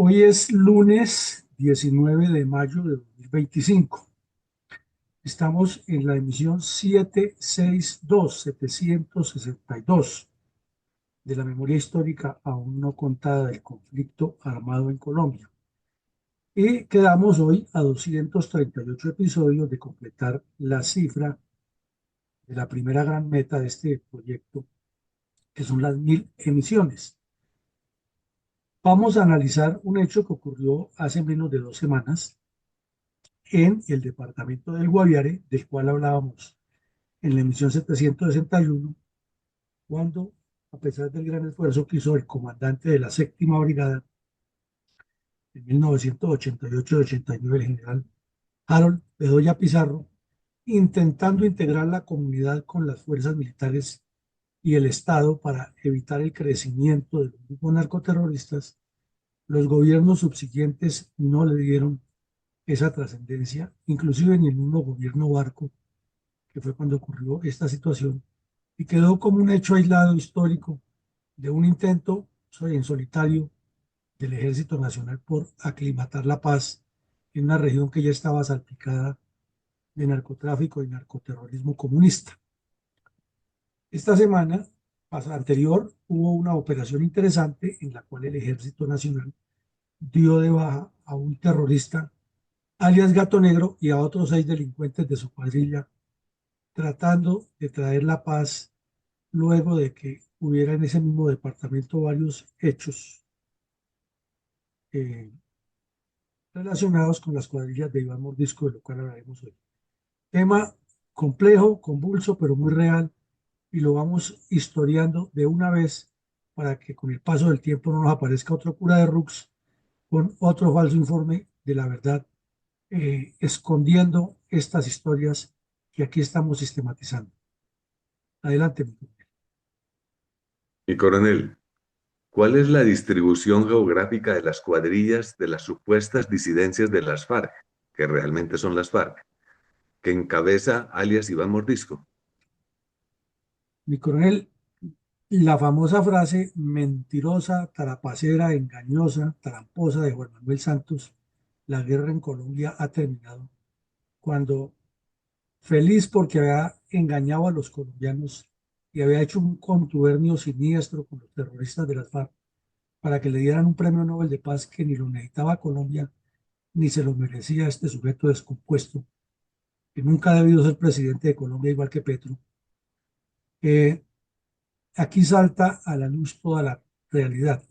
Hoy es lunes 19 de mayo de 2025. Estamos en la emisión 762 de la memoria histórica aún no contada del conflicto armado en Colombia. Y quedamos hoy a 238 episodios de completar la cifra de la primera gran meta de este proyecto, que son las 1000 emisiones. Vamos a analizar un hecho que ocurrió hace menos de 2 semanas en el departamento del Guaviare, del cual hablábamos en la emisión 761, cuando, a pesar del gran esfuerzo que hizo el comandante de la séptima brigada en 1988-89, el general Harold Bedoya Pizarro, intentando integrar la comunidad con las fuerzas militares y el Estado para evitar el crecimiento de los grupos narcoterroristas, los gobiernos subsiguientes no le dieron esa trascendencia, inclusive en el mismo gobierno Barco, que fue cuando ocurrió esta situación, y quedó como un hecho aislado histórico de un intento en solitario del Ejército Nacional por aclimatar la paz en una región que ya estaba salpicada de narcotráfico y narcoterrorismo comunista. Esta semana anterior hubo una operación interesante en la cual el Ejército Nacional dio de baja a un terrorista alias Gato Negro y a otros 6 delincuentes de su cuadrilla, tratando de traer la paz luego de que hubiera en ese mismo departamento varios hechos eh, relacionados con las cuadrillas de Iván Mordisco, de lo cual hablaremos hoy. Tema complejo, convulso, pero muy real, y lo vamos historiando de una vez para que con el paso del tiempo no nos aparezca otro cura de Rux con otro falso informe de la verdad, escondiendo estas historias que aquí estamos sistematizando. Adelante, mi coronel. Y coronel, ¿cuál es la distribución geográfica de las cuadrillas de las supuestas disidencias de las FARC, que realmente son las FARC, que encabeza alias Iván Mordisco? Mi coronel, la famosa frase mentirosa, tarapacera, engañosa, tramposa de Juan Manuel Santos, la guerra en Colombia ha terminado, cuando feliz porque había engañado a los colombianos y había hecho un contubernio siniestro con los terroristas de las FARC para que le dieran un premio Nobel de Paz que ni lo necesitaba Colombia, ni se lo merecía este sujeto descompuesto, que nunca ha debido ser presidente de Colombia igual que Petro. Eh, Aquí salta a la luz toda la realidad.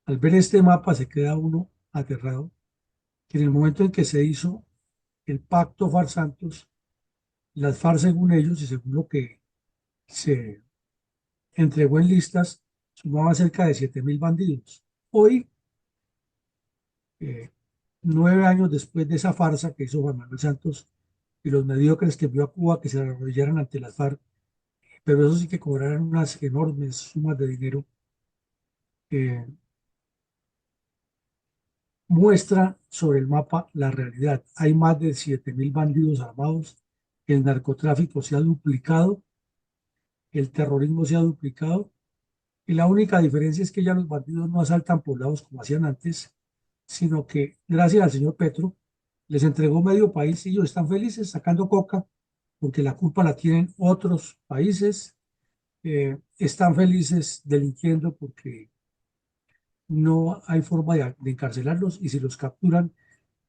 Al ver este mapa se queda uno aterrado, que en el momento en que se hizo el pacto FARC-Santos, las FARC, según ellos y según lo que se entregó en listas, sumaban cerca de 7.000 bandidos. Hoy, eh, 9 años después de esa farsa que hizo Juan Manuel Santos y los mediocres que envió a Cuba que se arrodillaran ante las FARC, pero eso sí que cobraran unas enormes sumas de dinero, eh, muestra sobre el mapa la realidad. Hay más de 7.000 bandidos armados, el narcotráfico se ha duplicado, el terrorismo se ha duplicado, y la única diferencia es que ya los bandidos no asaltan poblados como hacían antes, sino que gracias al señor Petro les entregó medio país y ellos están felices sacando coca porque la culpa la tienen otros países, están felices delinquiendo porque no hay forma de encarcelarlos y si los capturan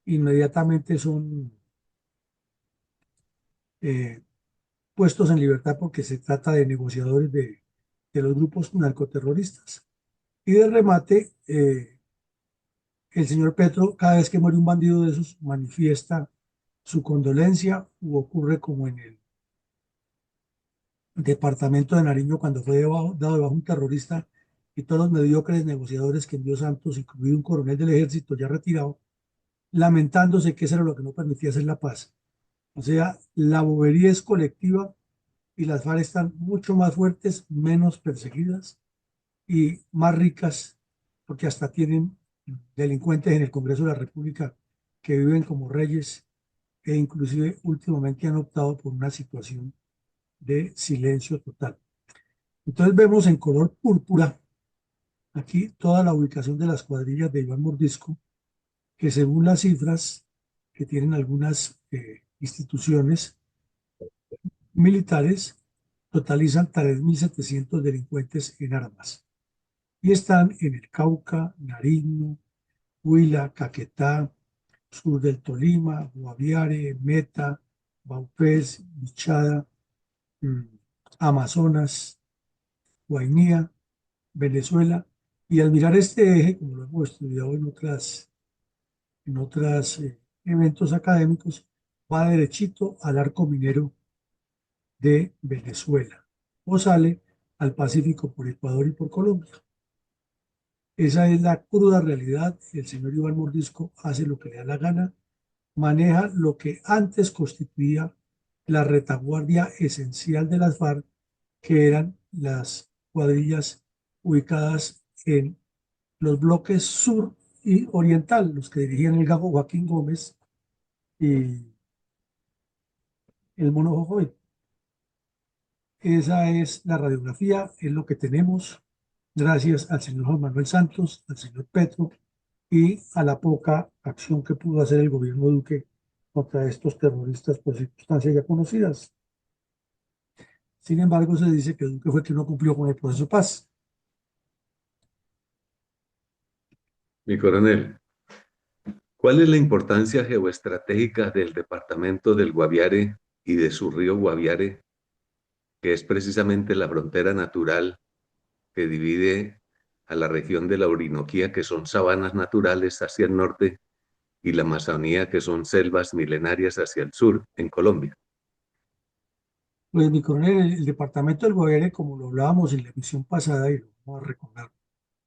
inmediatamente son eh, puestos en libertad porque se trata de negociadores de los grupos narcoterroristas. Y de remate, el señor Petro, cada vez que muere un bandido de esos, manifiesta su condolencia, u ocurre como en el departamento de Nariño cuando fue dado de bajo un terrorista y todos los mediocres negociadores que envió Santos, incluido un coronel del ejército ya retirado, lamentándose que eso era lo que no permitía hacer la paz. O sea, la bobería es colectiva y las FARC están mucho más fuertes, menos perseguidas y más ricas, porque hasta tienen delincuentes en el Congreso de la República que viven como reyes e inclusive últimamente han optado por una situación de silencio total. Entonces vemos en color púrpura Aquí toda la ubicación de las cuadrillas de Iván Mordisco, que según las cifras que tienen algunas instituciones militares, totalizan 3.700 delincuentes en armas. Y están en el Cauca, Nariño, Huila, Caquetá, sur del Tolima, Guaviare, Meta, Vaupés, Bichada, mm, Amazonas, Guainía, Venezuela. Y al mirar este eje, como lo hemos estudiado en otros eventos académicos, va derechito al arco minero de Venezuela o sale al Pacífico por Ecuador y por Colombia. Esa es la cruda realidad. El señor Iván Mordisco hace lo que le da la gana, maneja lo que antes constituía la retaguardia esencial de las FARC, que eran las cuadrillas ubicadas en los bloques sur y oriental, los que dirigían el Gago Joaquín Gómez y el Mono Jojoy. Esa es la radiografía, es lo que tenemos, gracias al señor Juan Manuel Santos, al señor Petro y a la poca acción que pudo hacer el gobierno Duque contra estos terroristas por circunstancias ya conocidas. Sin embargo, se dice que Duque fue quien no cumplió con el proceso de paz. Mi coronel, ¿cuál es la importancia geoestratégica del departamento del Guaviare y de su río Guaviare, que es precisamente la frontera natural que divide a la región de la Orinoquía, que son sabanas naturales hacia el norte, y la Amazonía, que son selvas milenarias hacia el sur, en Colombia? Pues mi coronel, el departamento del Guaviare, como lo hablábamos en la emisión pasada y lo vamos a recordar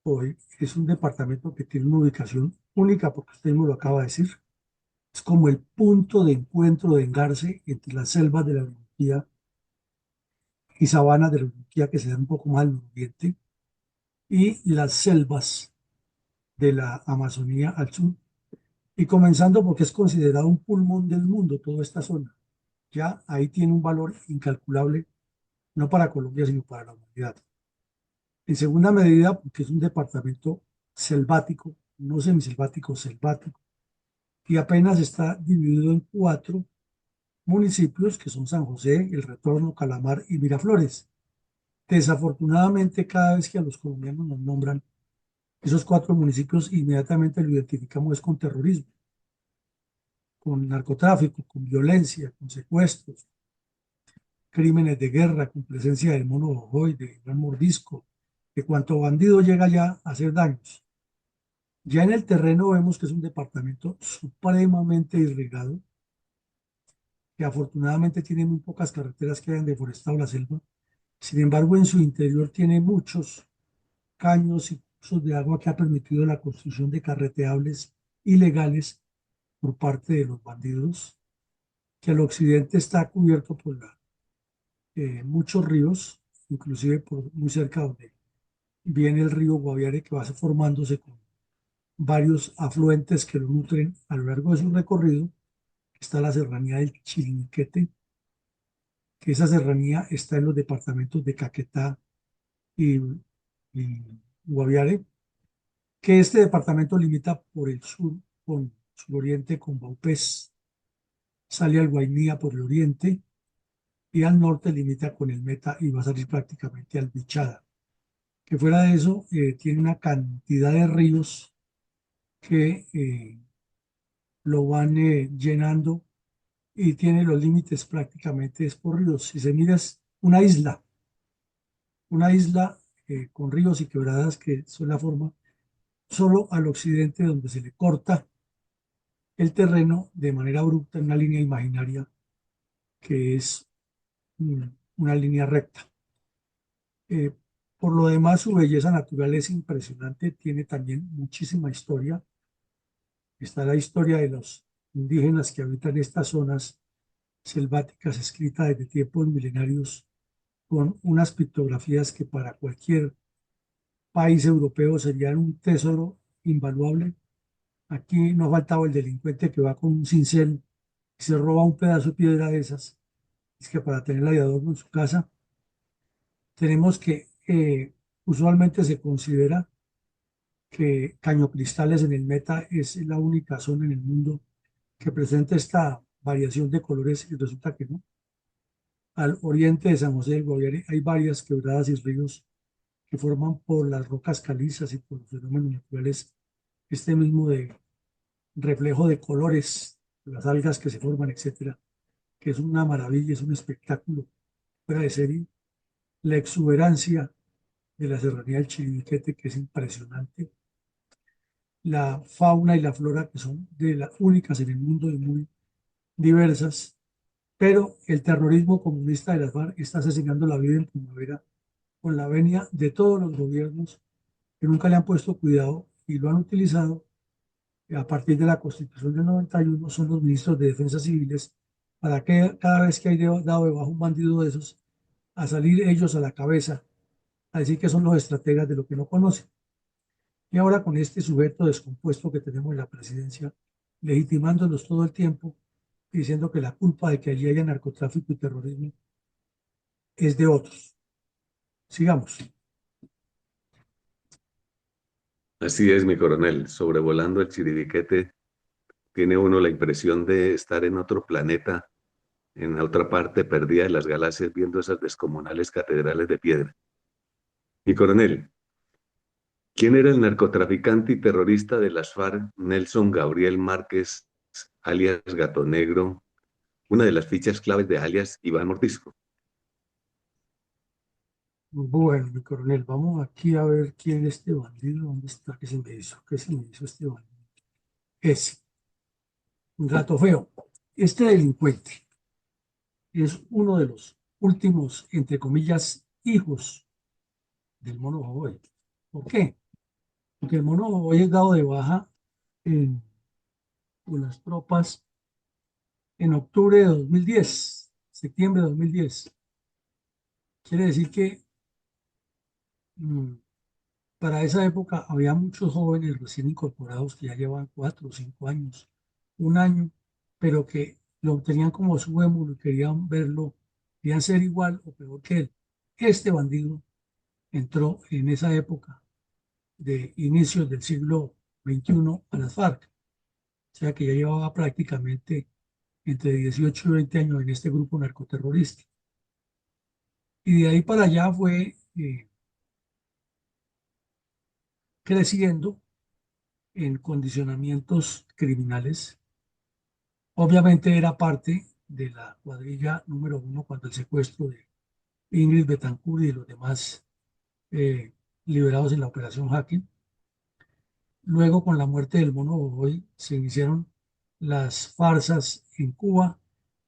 hoy, es un departamento que tiene una ubicación única, porque usted mismo lo acaba de decir. Es como el punto de encuentro, de engarce entre las selvas de la Orinoquía y sabanas de la Orinoquía, que se dan un poco más al oriente, y las selvas de la Amazonía al sur. Y comenzando porque es considerado un pulmón del mundo toda esta zona. Ya ahí tiene un valor incalculable, no para Colombia, sino para la humanidad. En segunda medida, porque es un departamento selvático, no semiselvático, selvático, y apenas está dividido en cuatro municipios que son San José, El Retorno, Calamar y Miraflores. Desafortunadamente, cada vez que a los colombianos nos nombran esos cuatro municipios, inmediatamente lo identificamos es con terrorismo, con narcotráfico, con violencia, con secuestros, crímenes de guerra, con presencia del mono Ojoy, de gran mordisco, de cuanto bandido llega ya a hacer daños. Ya en el terreno vemos que es un departamento supremamente irrigado, que afortunadamente tiene muy pocas carreteras que hayan deforestado la selva. Sin embargo, en su interior tiene muchos caños y cursos de agua que ha permitido la construcción de carreteables ilegales por parte de los bandidos, que al occidente está cubierto por muchos ríos, inclusive por muy cerca donde viene el río Guaviare, que va formándose con varios afluentes que lo nutren a lo largo de su recorrido. Está la serranía del Chiribiquete, que esa serranía está en los departamentos de Caquetá y Guaviare, que este departamento limita por el sur con suroriente con Vaupés, sale al Guainía por el oriente y al norte limita con el Meta y va a salir prácticamente al Bichada. Que fuera de eso, tiene una cantidad de ríos que lo van llenando y tiene los límites prácticamente es por ríos. Si se mira es una isla con ríos y quebradas que son la forma solo al occidente donde se le corta el terreno de manera abrupta en una línea imaginaria que es mm, una línea recta. Eh, por lo demás, su belleza natural es impresionante, tiene también muchísima historia. Está la historia de los indígenas que habitan estas zonas selváticas, escrita desde tiempos milenarios, con unas pictografías que para cualquier país europeo serían un tesoro invaluable. Aquí no ha faltado el delincuente que va con un cincel y se roba un pedazo de piedra de esas. Es que para tenerla de adorno en su casa, tenemos que usualmente se considera que Caño Cristales en el Meta es la única zona en el mundo que presenta esta variación de colores y resulta que no. Al oriente de San José del Guaviare hay varias quebradas y ríos que forman por las rocas calizas y por los fenómenos naturales este mismo de reflejo de colores, las algas que se forman, etcétera, que es una maravilla, es un espectáculo fuera de serie. La exuberancia de la serranía del Chiribiquete, que es impresionante. La fauna y la flora, que son de las únicas en el mundo y muy diversas. Pero el terrorismo comunista de las FARC está asesinando la vida en primavera con la venia de todos los gobiernos que nunca le han puesto cuidado y lo han utilizado a partir de la Constitución del 91, son los ministros de Defensa Civiles, para que cada vez que hay dado de bajo un bandido de esos, a salir ellos a la cabeza, a decir que son los estrategas de lo que no conocen. Y ahora con este sujeto descompuesto que tenemos en la presidencia, legitimándonos todo el tiempo, diciendo que la culpa de que allí haya narcotráfico y terrorismo es de otros. Sigamos. Así es, mi coronel. Sobrevolando el Chiribiquete, tiene uno la impresión de estar en otro planeta, en otra parte perdida de las galaxias, viendo esas descomunales catedrales de piedra. Mi coronel, ¿quién era el narcotraficante y terrorista de las FARC, Nelson Gabriel Márquez, alias Gato Negro, una de las fichas claves de alias Iván Mordisco? Bueno, mi coronel, vamos aquí a ver quién es este bandido, dónde está, qué se me hizo, qué se me hizo este bandido. Es un gato feo. Este delincuente es uno de los últimos, entre comillas, hijos del mono Jovoy. ¿Por qué? Porque el mono Jovoy es dado de baja en, con las tropas en octubre de 2010, septiembre de 2010. Quiere decir que mm, para esa época había muchos jóvenes recién incorporados que ya llevaban 4 o 5 años, un año, pero que lo tenían como su émulo y querían verlo, querían ser igual o peor que él. Este bandido entró en esa época de inicios del siglo XXI a las FARC, o sea que ya llevaba prácticamente entre 18 y 20 años en este grupo narcoterrorista. Y de ahí para allá fue creciendo en condicionamientos criminales. Obviamente era parte de la cuadrilla número uno cuando el secuestro de Ingrid Betancourt y de los demás eh, liberados en la operación Hacking. Luego, con la muerte del Mono Boy, se iniciaron las farsas en Cuba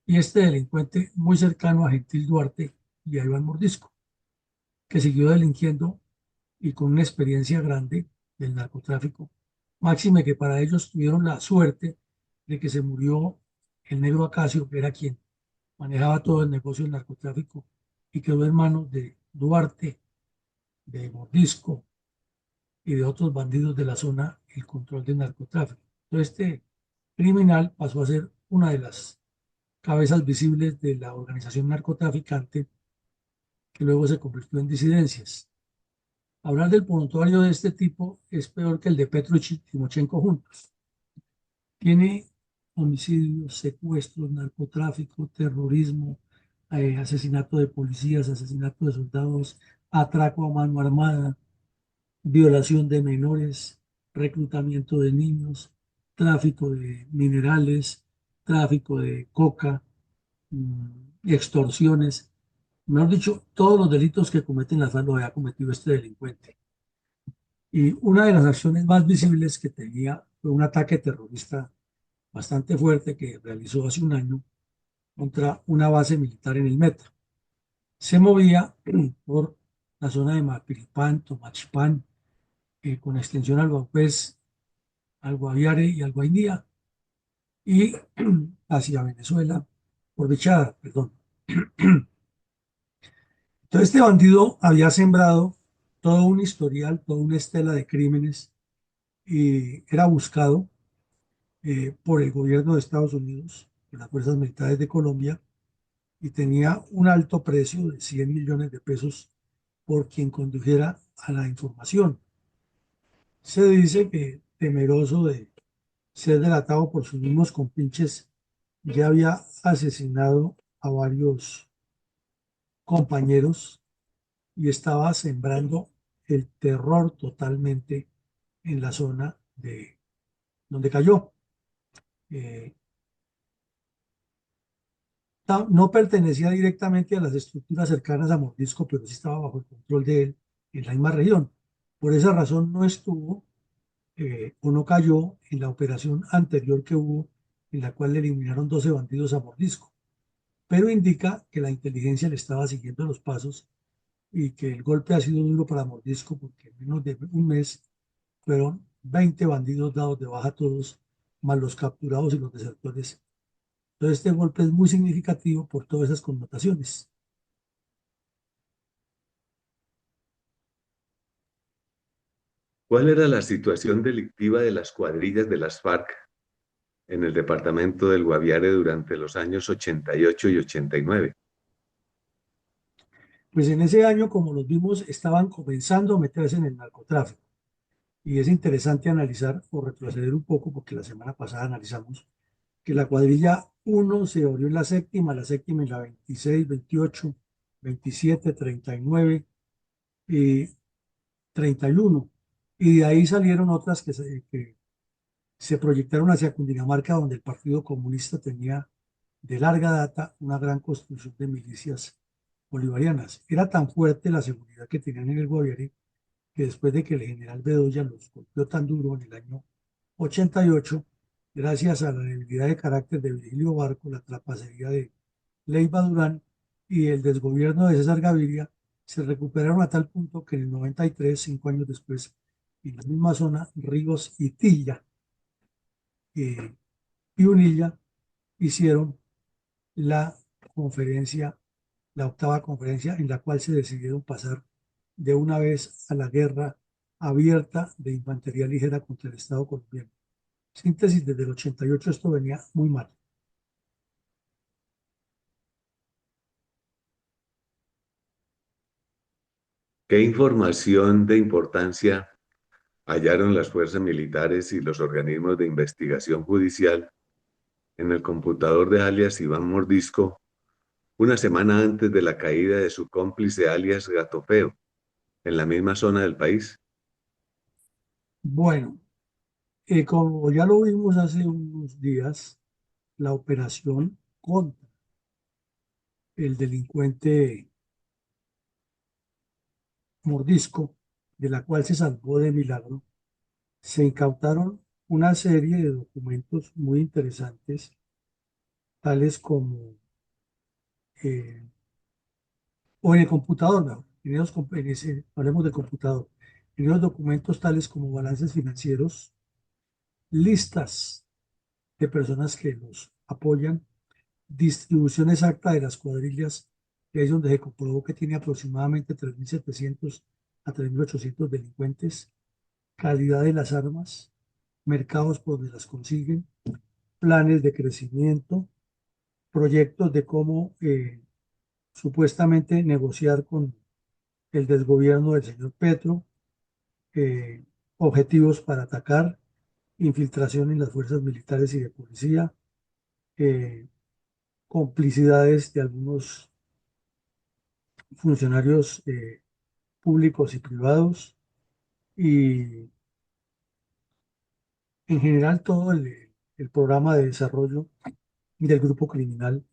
y este delincuente muy cercano a Gentil Duarte y a Iván Mordisco, que siguió delinquiendo y con una experiencia grande del narcotráfico. Máxime que para ellos tuvieron la suerte de que se murió el negro Acacio, que era quien manejaba todo el negocio del narcotráfico y quedó en manos de Duarte, de Mordisco y de otros bandidos de la zona el control del narcotráfico. Entonces, este criminal pasó a ser una de las cabezas visibles de la organización narcotraficante que luego se convirtió en disidencias. Hablar del prontuario de este tipo es peor que el de Petro y Timochenko juntos. Tiene homicidios, secuestros, narcotráfico, terrorismo, asesinato de policías, asesinato de soldados, atraco a mano armada, violación de menores, reclutamiento de niños, tráfico de minerales, tráfico de coca, extorsiones. Mejor dicho, todos los delitos que cometen las FARC los había cometido este delincuente. Y una de las acciones más visibles que tenía fue un ataque terrorista bastante fuerte que realizó hace un año contra una base militar en el Meta. Se movía por la zona de Mapiripán, Tomachipán, con extensión al Baupés, al Guaviare y al Guainía, y hacia Venezuela, por Bichada, perdón. Entonces este bandido había sembrado todo un historial, toda una estela de crímenes y era buscado por el gobierno de Estados Unidos, por las fuerzas militares de Colombia, y tenía un alto precio de 100 millones de pesos por quien condujera a la información. Se dice que temeroso de ser delatado por sus mismos compinches, ya había asesinado a varios compañeros y estaba sembrando el terror totalmente en la zona de donde cayó. Eh, no pertenecía directamente a las estructuras cercanas a Mordisco, pero sí estaba bajo el control de él en la misma región. Por esa razón no estuvo o no cayó en la operación anterior que hubo, en la cual le eliminaron 12 bandidos a Mordisco, pero indica que la inteligencia le estaba siguiendo los pasos y que el golpe ha sido duro para Mordisco porque en menos de un mes fueron 20 bandidos dados de baja todos, más los capturados y los desertores. Entonces este golpe es muy significativo por todas esas connotaciones. ¿Cuál era la situación delictiva de las cuadrillas de las FARC en el departamento del Guaviare durante los años 88 y 89? Pues en ese año, como los vimos, estaban comenzando a meterse en el narcotráfico. Y es interesante analizar o retroceder un poco, porque la semana pasada analizamos que la cuadrilla uno se abrió en la séptima en la 26, 28, 27, 39 y 31. Y de ahí salieron otras que se proyectaron hacia Cundinamarca, donde el Partido Comunista tenía de larga data una gran construcción de milicias bolivarianas. Era tan fuerte la seguridad que tenían en el Guaviare que después de que el general Bedoya los golpeó tan duro en el año 88, gracias a la debilidad de carácter de Virgilio Barco, la trapacería de Leiva Durán y el desgobierno de César Gaviria, se recuperaron a tal punto que en el 93, 5 años después, en la misma zona, Ríos y Tilla y Unilla hicieron la conferencia, la octava conferencia, en la cual se decidieron pasar de una vez a la guerra abierta de infantería ligera contra el Estado colombiano. Síntesis, desde el 88 esto venía muy mal. ¿Qué información de importancia hallaron las fuerzas militares y los organismos de investigación judicial en el computador de alias Iván Mordisco una semana antes de la caída de su cómplice alias Gato Feo, en la misma zona del país? Bueno, como ya lo vimos hace unos días, la operación contra el delincuente Mordisco, de la cual se salvó de milagro, se incautaron una serie de documentos muy interesantes, tales como, eh, o en el computador, mejor, hablemos del computador, en esos documentos tales como balances financieros, listas de personas que los apoyan, distribución exacta de las cuadrillas, que es donde se comprobó que tiene aproximadamente 3.700 a 3.800 delincuentes, calidad de las armas, mercados por donde las consiguen, planes de crecimiento, proyectos de cómo supuestamente negociar con el desgobierno del señor Petro, eh, objetivos para atacar, infiltración en las fuerzas militares y de policía, eh, complicidades de algunos funcionarios públicos y privados y en general todo el programa de desarrollo del grupo criminal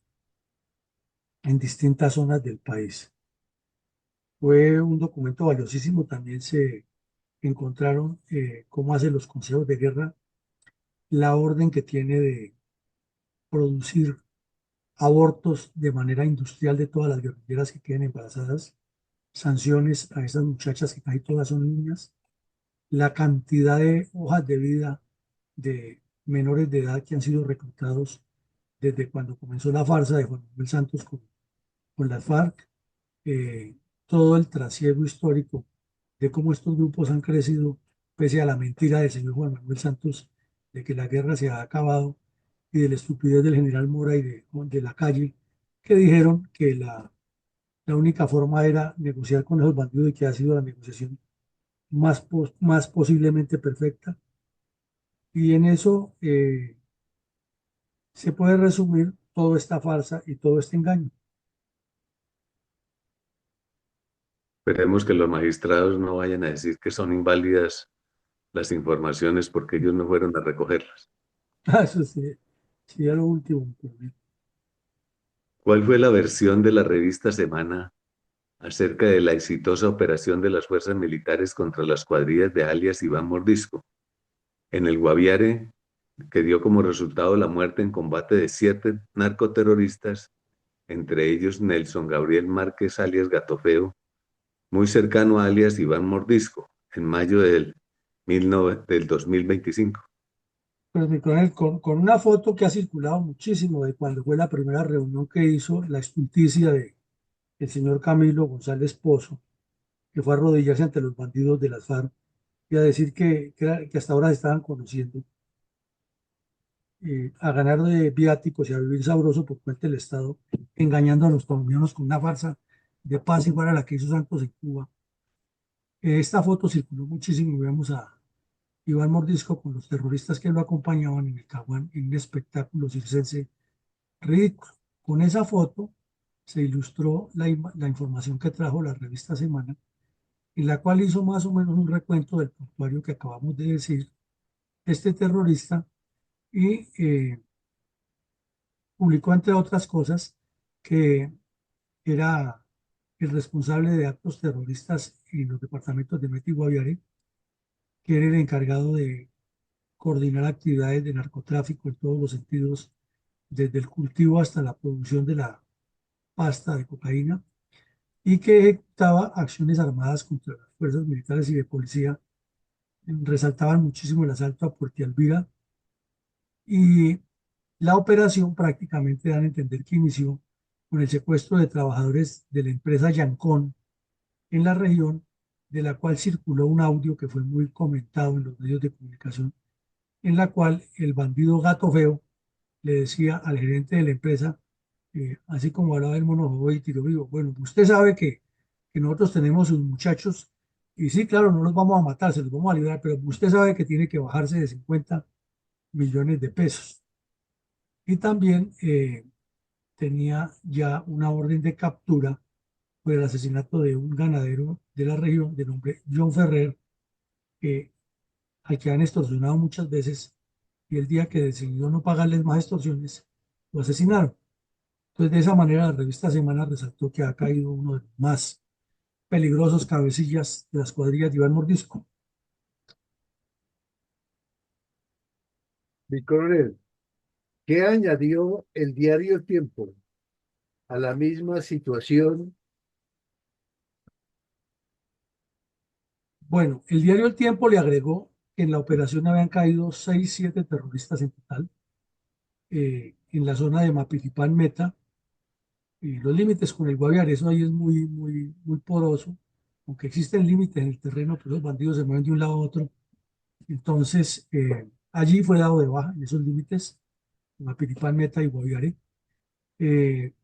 en distintas zonas del país. Fue un documento valiosísimo. También se encontraron cómo hacen los consejos de guerra, la orden que tiene de producir abortos de manera industrial de todas las guerrilleras que queden embarazadas, sanciones a esas muchachas que casi todas son niñas, la cantidad de hojas de vida de menores de edad que han sido reclutados desde cuando comenzó la farsa de Juan Manuel Santos con las FARC, eh, todo el trasiego histórico de cómo estos grupos han crecido pese a la mentira del señor Juan Manuel Santos de que la guerra se ha acabado y de la estupidez del general Mora y de la calle que dijeron que la única forma era negociar con esos bandidos y que ha sido la negociación más posiblemente perfecta. Y en eso se puede resumir toda esta farsa y todo este engaño. Esperemos que los magistrados no vayan a decir que son inválidas las informaciones porque ellos no fueron a recogerlas. Eso sí, sería lo último. ¿Cuál fue la versión de la revista Semana acerca de la exitosa operación de las fuerzas militares contra las cuadrillas de alias Iván Mordisco en el Guaviare, que dio como resultado la muerte en combate de 7 narcoterroristas, entre ellos Nelson Gabriel Márquez alias Gatofeo, muy cercano a alias Iván Mordisco, en mayo del 2025? Pues mi coronel, con una foto que ha circulado muchísimo de cuando fue la primera reunión que hizo la estulticia de el señor Camilo González Pozo, que fue a arrodillarse ante los bandidos de las FARC y a decir que hasta ahora se estaban conociendo, a ganar de viáticos y a vivir sabroso por cuenta del Estado, engañando a los colombianos con una farsa de paz igual a la que hizo Santos en Cuba. Esta foto circuló muchísimo y vemos a Iván Mordisco con los terroristas que lo acompañaban en el Caguán en un espectáculo circense ridículo. Con esa foto se ilustró la información que trajo la revista Semana, en la cual hizo más o menos un recuento del prontuario que acabamos de decir, este terrorista, y publicó, entre otras cosas, que era el responsable de actos terroristas en los departamentos de Meta y Guaviare, que era el encargado de coordinar actividades de narcotráfico en todos los sentidos, desde el cultivo hasta la producción de la pasta de cocaína, y que ejecutaba acciones armadas contra las fuerzas militares y de policía. Resaltaban muchísimo el asalto a Puerto Alvira y la operación prácticamente dan a entender que inició con el secuestro de trabajadores de la empresa Yancón en la región, de la cual circuló un audio que fue muy comentado en los medios de comunicación, en la cual el bandido Gato Feo le decía al gerente de la empresa, así como hablaba el mono y tiro vivo, bueno, usted sabe que nosotros tenemos sus muchachos y sí, claro, no los vamos a matar, se los vamos a liberar, pero usted sabe que tiene que bajarse de 50 millones de pesos. Y también tenía ya una orden de captura por el asesinato de un ganadero de la región de nombre John Ferrer, que, al que han extorsionado muchas veces, y el día que decidió no pagarles más extorsiones, lo asesinaron. Entonces, de esa manera, la revista Semana resaltó que ha caído uno de los más peligrosos cabecillas de las cuadrillas de Iván Mordisco. Mi coronel, ¿qué añadió el diario El Tiempo a la misma situación? Bueno, el diario El Tiempo le agregó que en la operación habían caído 6, 7 terroristas en total, en la zona de Mapilipán Meta, y los límites con el Guaviare, eso ahí es muy, muy, muy poroso, aunque existen límites en el terreno, pero los bandidos se mueven de un lado a otro. Entonces, allí fue dado de baja en esos límites, Mapilipán Meta y Guaviare, eh,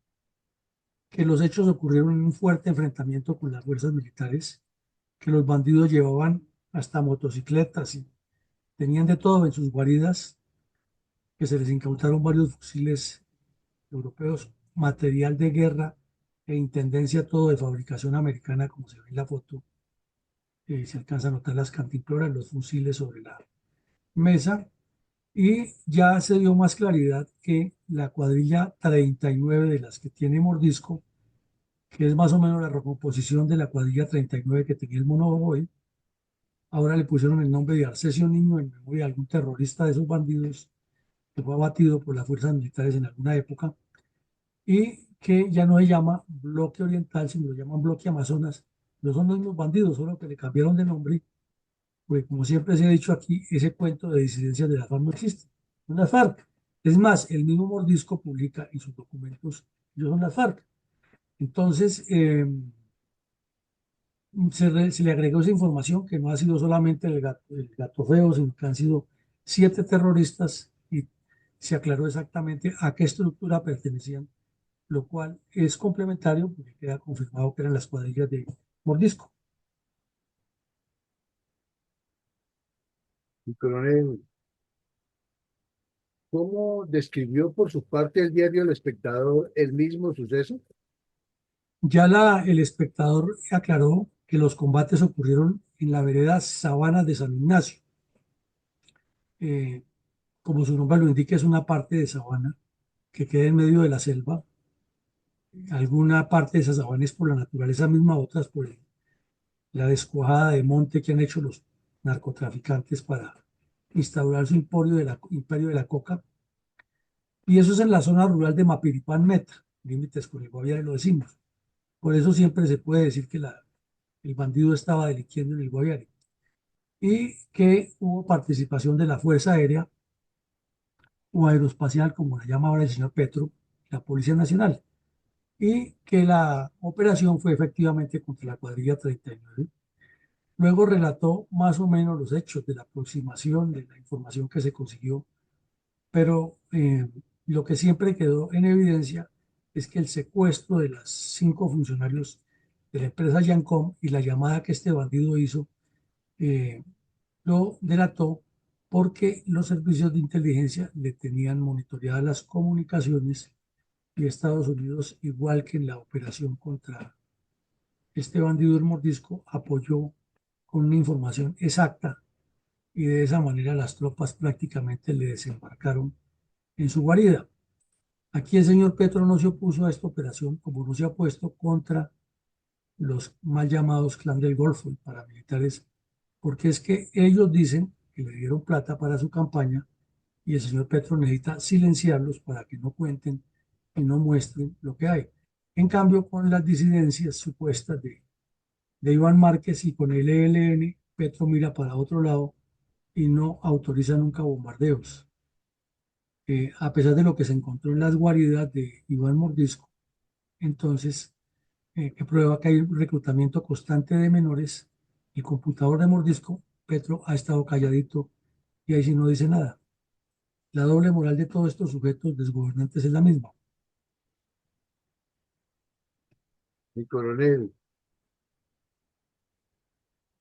que los hechos ocurrieron en un fuerte enfrentamiento con las fuerzas militares, que los bandidos llevaban hasta motocicletas y tenían de todo en sus guaridas, que se les incautaron varios fusiles europeos, material de guerra e intendencia, todo de fabricación americana, como se ve en la foto. Se alcanza a notar las cantimploras, los fusiles sobre la mesa, y ya se dio más claridad que la cuadrilla 39 de las que tiene Mordisco, que es más o menos la recomposición de la cuadrilla 39 que tenía el Mono Boy, ahora le pusieron el nombre de Arcesio Niño en memoria de algún terrorista de esos bandidos que fue abatido por las fuerzas militares en alguna época, y que ya no se llama Bloque Oriental, sino lo llaman Bloque Amazonas. No son los mismos bandidos, solo que le cambiaron de nombre, porque como siempre se ha dicho aquí, ese cuento de disidencias de la FARC no existe, son las FARC. Es más, el mismo Mordisco publica en sus documentos, ellos son las FARC. Entonces, se le agregó esa información que no ha sido solamente el gato feo, sino que han sido 7 terroristas, y se aclaró exactamente a qué estructura pertenecían, lo cual es complementario porque queda confirmado que eran las cuadrillas de Mordisco. Mi coronel, ¿cómo describió por su parte el diario El Espectador el mismo suceso? Ya el espectador aclaró que los combates ocurrieron en la vereda Sabana de San Ignacio. Eh, Como su nombre lo indica, es una parte de sabana que queda en medio de la selva. Alguna parte de esa sabana es por la naturaleza misma, otras por la descuajada de monte que han hecho los narcotraficantes para instaurar su imperio de la coca. Y eso es en la zona rural de Mapiripán Meta, límites con el Guaviare, lo decimos. Por eso siempre se puede decir que el bandido estaba delinquiendo en el Guaviare. Y que hubo participación de la Fuerza Aérea o Aeroespacial, como la llama ahora el señor Petro, la Policía Nacional, y que la operación fue efectivamente contra la cuadrilla 39. Luego relató más o menos los hechos de la aproximación, de la información que se consiguió, pero lo que siempre quedó en evidencia es que el secuestro de las 5 funcionarios de la empresa Yancom y la llamada que este bandido hizo eh, lo delató porque los servicios de inteligencia le tenían monitoreadas las comunicaciones y Estados Unidos, igual que en la operación contra este bandido del Mordisco, apoyó con una información exacta y de esa manera las tropas prácticamente le desembarcaron en su guarida. Aquí el señor Petro no se opuso a esta operación como no se ha opuesto contra los mal llamados clan del Golfo y paramilitares, porque es que ellos dicen que le dieron plata para su campaña y el señor Petro necesita silenciarlos para que no cuenten y no muestren lo que hay. En cambio, con las disidencias supuestas de Iván Márquez y con el ELN, Petro mira para otro lado y no autoriza nunca bombardeos. A pesar de lo que se encontró en las guaridas de Iván Mordisco, entonces, que prueba que hay un reclutamiento constante de menores, el computador de Mordisco, Petro ha estado calladito y ahí sí no dice nada. La doble moral de todos estos sujetos desgobernantes es la misma. Mi coronel,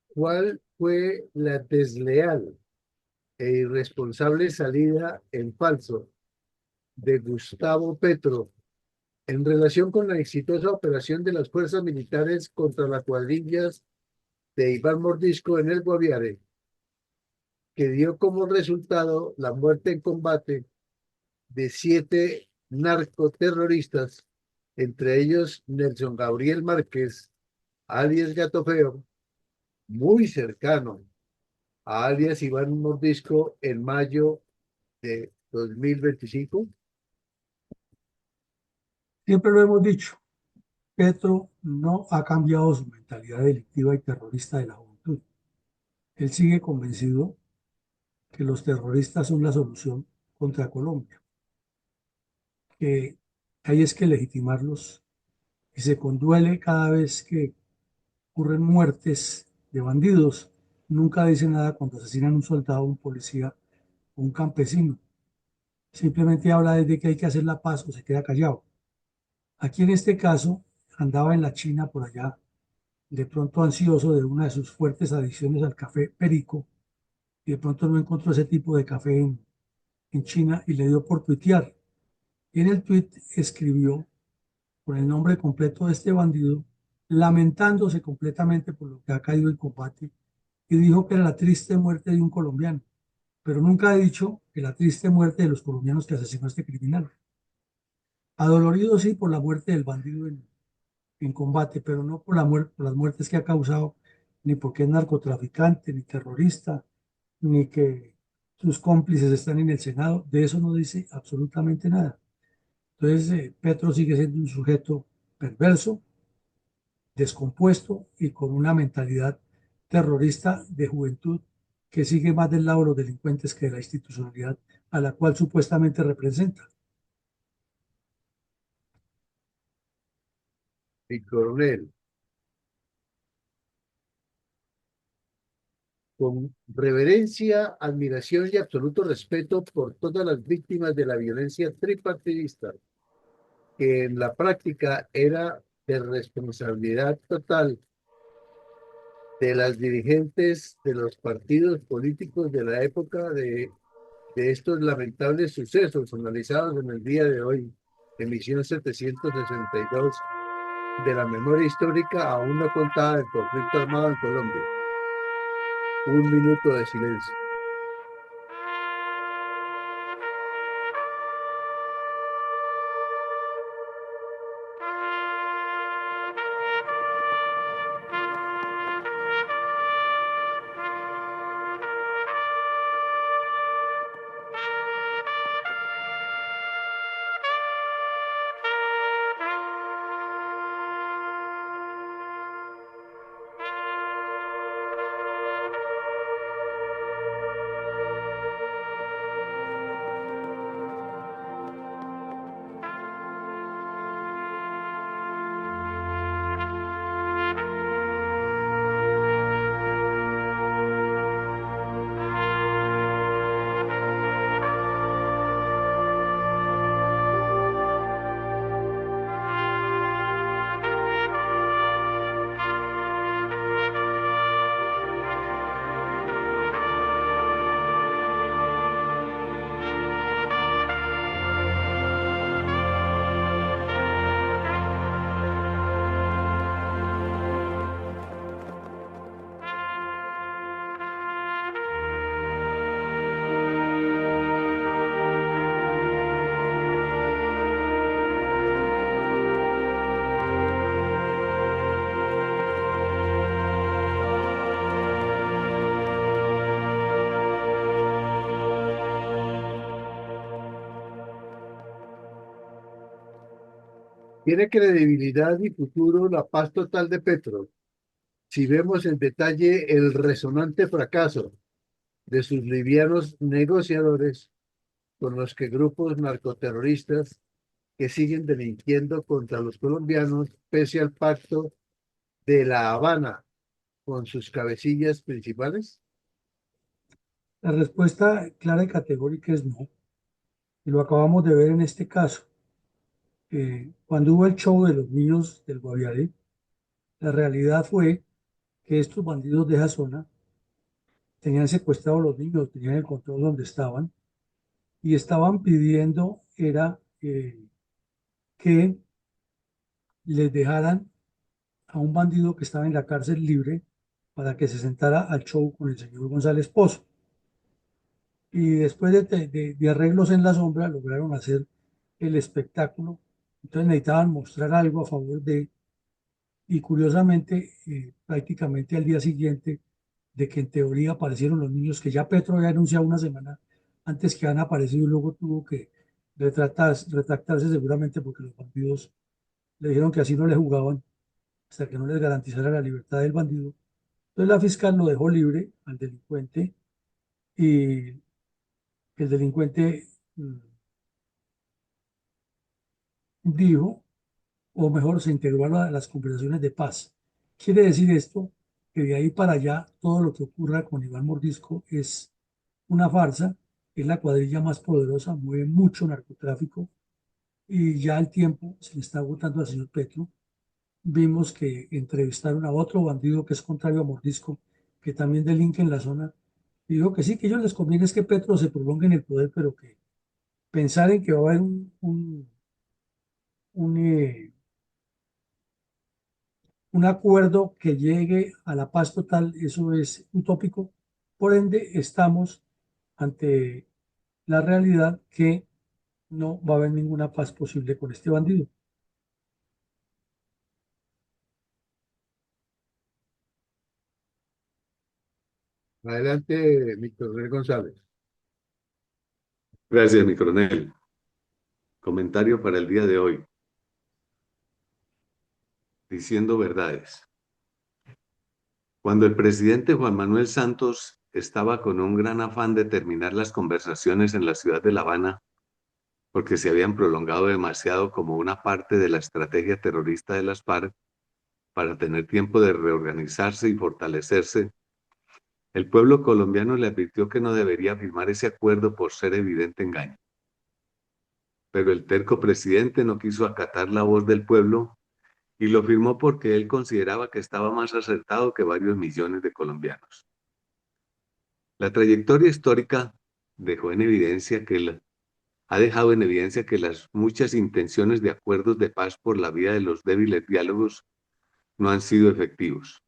¿cuál fue la desleal e irresponsable salida en falso de Gustavo Petro en relación con la exitosa operación de las fuerzas militares contra las cuadrillas de Iván Mordisco en el Guaviare, que dio como resultado la muerte en combate de 7 narcoterroristas, entre ellos Nelson Gabriel Márquez, alias Gato Feo, muy cercano a alias Iván Mordisco en mayo de 2025? Siempre lo hemos dicho, Petro no ha cambiado su mentalidad delictiva y terrorista de la juventud. Él sigue convencido que los terroristas son la solución contra Colombia, que hay es que legitimarlos y se conduele cada vez que ocurren muertes de bandidos. Nunca dice nada cuando asesinan a un soldado, un policía o un campesino. Simplemente habla desde que hay que hacer la paz o se queda callado. Aquí en este caso andaba en la China por allá, de pronto ansioso de una de sus fuertes adicciones al café perico, y de pronto no encontró ese tipo de café en China y le dio por tuitear. Y en el tuit escribió con el nombre completo de este bandido, lamentándose completamente por lo que ha caído en combate, y dijo que era la triste muerte de un colombiano, pero nunca ha dicho que la triste muerte de los colombianos que asesinó a este criminal. Adolorido sí por la muerte del bandido en combate, pero no por por las muertes que ha causado, ni porque es narcotraficante, ni terrorista, ni que sus cómplices están en el Senado. De eso no dice absolutamente nada. Entonces, Petro sigue siendo un sujeto perverso, descompuesto y con una mentalidad terrorista de juventud que sigue más del lado de los delincuentes que de la institucionalidad a la cual supuestamente representa. Mi coronel, con reverencia, admiración y absoluto respeto por todas las víctimas de la violencia tripartidista, que en la práctica era de responsabilidad total de las dirigentes de los partidos políticos de la época de estos lamentables sucesos analizados en el día de hoy, emisión 762 de la memoria histórica aún no contada del conflicto armado en Colombia. Un minuto de silencio. ¿Tiene credibilidad y futuro la paz total de Petro? Si vemos en detalle el resonante fracaso de sus livianos negociadores con los que grupos narcoterroristas que siguen delinquiendo contra los colombianos pese al pacto de La Habana con sus cabecillas principales? La respuesta clara y categórica es no. Y lo acabamos de ver en este caso. Cuando hubo el show de los niños del Guaviare, la realidad fue que estos bandidos de esa zona tenían secuestrados los niños, tenían el control donde estaban y estaban pidiendo era que les dejaran a un bandido que estaba en la cárcel libre para que se sentara al show con el señor González Pozo. Y después de arreglos en la sombra lograron hacer el espectáculo. Entonces necesitaban mostrar algo a favor de, y curiosamente, prácticamente al día siguiente de que en teoría aparecieron los niños, que ya Petro había anunciado una semana antes que han aparecido y luego tuvo que retractarse seguramente porque los bandidos le dijeron que así no le jugaban hasta que no les garantizara la libertad del bandido. Entonces la fiscal lo dejó libre al delincuente y el delincuente dijo, o mejor, se integró a las conversaciones de paz. Quiere decir esto que de ahí para allá todo lo que ocurra con Iván Mordisco es una farsa, es la cuadrilla más poderosa, mueve mucho narcotráfico y ya el tiempo se le está agotando al señor Petro. Vimos que entrevistaron a otro bandido que es contrario a Mordisco, que también delinque en la zona, y dijo que sí, que a ellos les conviene es que Petro se prolongue en el poder, pero que pensar en que va a haber un, un acuerdo que llegue a la paz total, eso es utópico. Por ende, estamos ante la realidad que no va a haber ninguna paz posible con este bandido. Adelante, Víctor René González. Gracias, mi coronel. Comentario para el día de hoy. Diciendo verdades. Cuando el presidente Juan Manuel Santos estaba con un gran afán de terminar las conversaciones en la ciudad de La Habana, porque se habían prolongado demasiado como una parte de la estrategia terrorista de las FARC para tener tiempo de reorganizarse y fortalecerse, el pueblo colombiano le advirtió que no debería firmar ese acuerdo por ser evidente engaño. Pero el terco presidente no quiso acatar la voz del pueblo y lo firmó porque él consideraba que estaba más acertado que varios millones de colombianos. La trayectoria histórica ha dejado en evidencia que las muchas intenciones de acuerdos de paz por la vía de los débiles diálogos no han sido efectivos.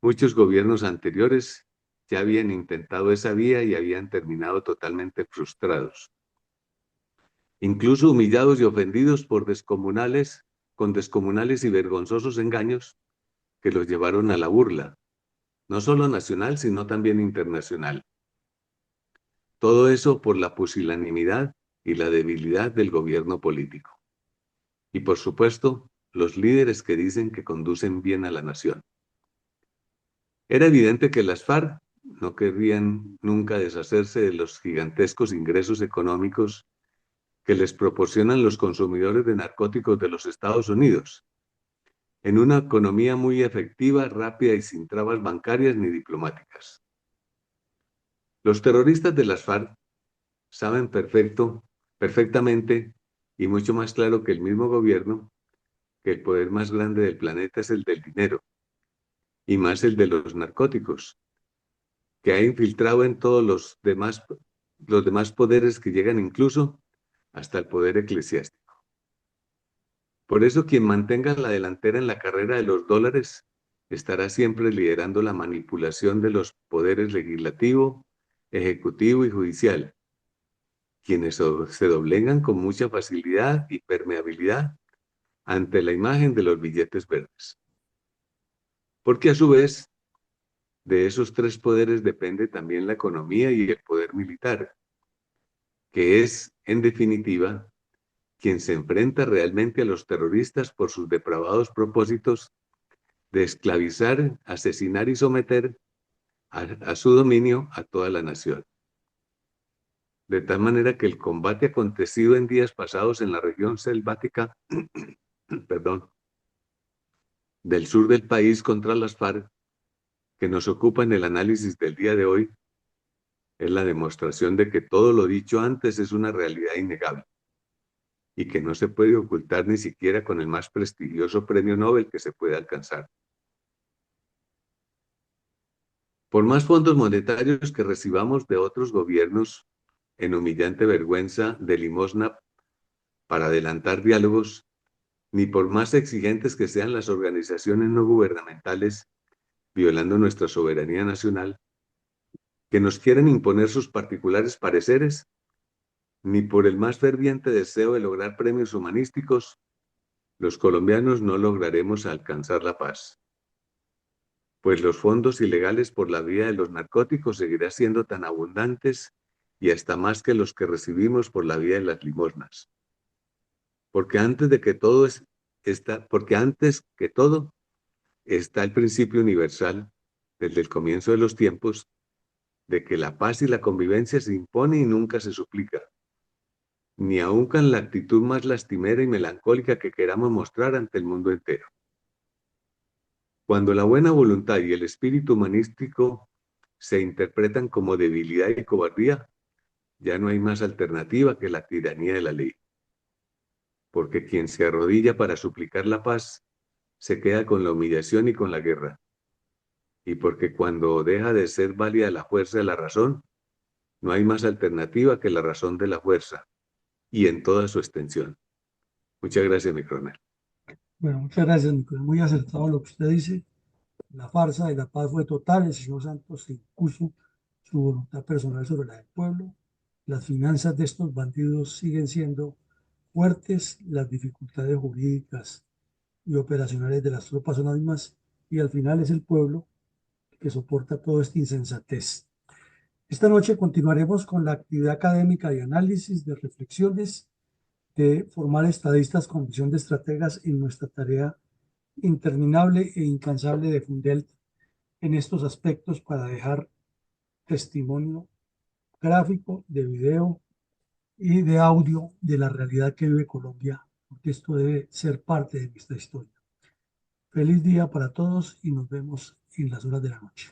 Muchos gobiernos anteriores ya habían intentado esa vía y habían terminado totalmente frustrados, incluso humillados y ofendidos con descomunales y vergonzosos engaños que los llevaron a la burla, no solo nacional, sino también internacional. Todo eso por la pusilanimidad y la debilidad del gobierno político. Y por supuesto, los líderes que dicen que conducen bien a la nación. Era evidente que las FARC no querrían nunca deshacerse de los gigantescos ingresos económicos que les proporcionan los consumidores de narcóticos de los Estados Unidos, en una economía muy efectiva, rápida y sin trabas bancarias ni diplomáticas. Los terroristas de las FARC saben perfectamente y mucho más claro que el mismo gobierno que el poder más grande del planeta es el del dinero, y más el de los narcóticos, que ha infiltrado en todos los demás poderes que llegan incluso hasta el poder eclesiástico. Por eso quien mantenga la delantera en la carrera de los dólares estará siempre liderando la manipulación de los poderes legislativo, ejecutivo y judicial, quienes se doblegan con mucha facilidad y permeabilidad ante la imagen de los billetes verdes. Porque a su vez, de esos tres poderes depende también la economía y el poder militar, que es, en definitiva, quien se enfrenta realmente a los terroristas por sus depravados propósitos de esclavizar, asesinar y someter a su dominio a toda la nación. De tal manera que el combate acontecido en días pasados en la región selvática del sur del país contra las FARC, que nos ocupa en el análisis del día de hoy, es la demostración de que todo lo dicho antes es una realidad innegable y que no se puede ocultar ni siquiera con el más prestigioso premio Nobel que se puede alcanzar. Por más fondos monetarios que recibamos de otros gobiernos en humillante vergüenza de limosna para adelantar diálogos, ni por más exigentes que sean las organizaciones no gubernamentales violando nuestra soberanía nacional, que nos quieren imponer sus particulares pareceres, ni por el más ferviente deseo de lograr premios humanísticos, los colombianos no lograremos alcanzar la paz. Pues los fondos ilegales por la vía de los narcóticos seguirán siendo tan abundantes y hasta más que los que recibimos por la vía de las limosnas. Porque antes que todo está el principio universal desde el comienzo de los tiempos de que la paz y la convivencia se impone y nunca se suplica, ni aun con la actitud más lastimera y melancólica que queramos mostrar ante el mundo entero. Cuando la buena voluntad y el espíritu humanístico se interpretan como debilidad y cobardía, ya no hay más alternativa que la tiranía de la ley. Porque quien se arrodilla para suplicar la paz, se queda con la humillación y con la guerra. Y porque cuando deja de ser válida la fuerza de la razón, no hay más alternativa que la razón de la fuerza, y en toda su extensión. Muchas gracias, mi coronel. Bueno, muchas gracias, Nicolás. Muy acertado lo que usted dice. La farsa de la paz fue total. El señor Santos se impuso su voluntad personal sobre la del pueblo. Las finanzas de estos bandidos siguen siendo fuertes, las dificultades jurídicas y operacionales de las tropas son las mismas, y al final es el pueblo que soporta toda esta insensatez. Esta noche continuaremos con la actividad académica de análisis, de reflexiones, de formar estadistas con visión de estrategas en nuestra tarea interminable e incansable de Fundelt en estos aspectos para dejar testimonio gráfico, de video y de audio de la realidad que vive Colombia, porque esto debe ser parte de nuestra historia. Feliz día para todos y nos vemos en las horas de la noche.